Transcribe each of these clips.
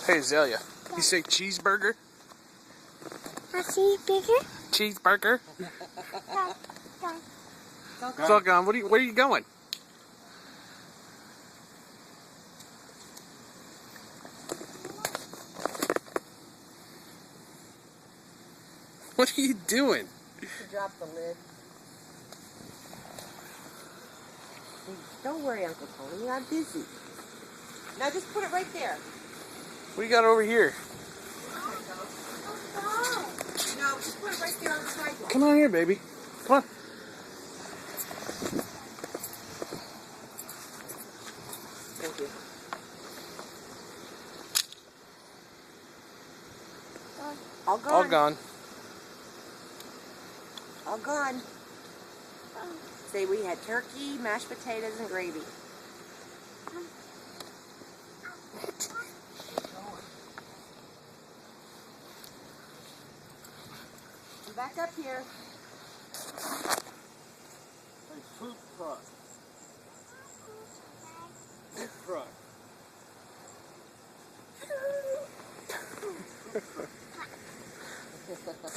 Hey Azalea, you say cheeseburger? A cheeseburger? Cheeseburger? No. It's all gone. Where are you going? What are you doing? Drop the lid. Don't worry, Uncle Tony. I'm busy. Now just put it right there. What do you got over here? No, just put it right there on the sidewalk. Come on here, baby. Come on. Thank you. All gone. All gone. All gone. Say we had turkey, mashed potatoes, and gravy. Come back up here. Hey, food truck. Food truck.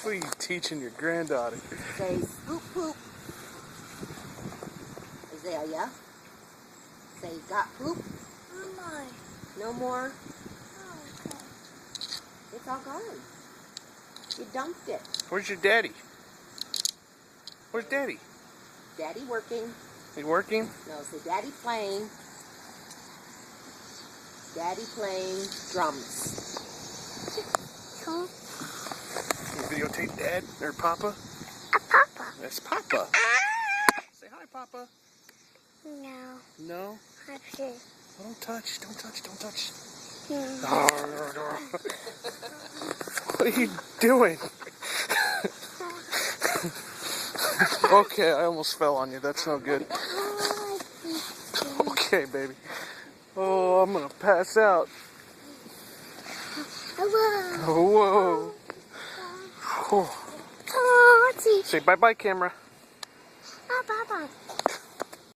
What are you teaching your granddaughter? Say scoop poop. Azalea. Say got poop. No more. It's all gone. You dumped it. Where's your daddy? Where's daddy? Daddy working. He working? No, say daddy playing. Daddy playing drums. You videotape dad or papa? Papa. That's papa. Say hi, papa. No. No? I'm sure. Don't touch, don't touch, don't touch. No. What are you doing? Okay, I almost fell on you. That's no good. Okay, baby. Oh, I'm gonna pass out. Whoa. Oh, whoa. Oh. Oh, what's he? Say bye-bye, camera. Oh, Papa.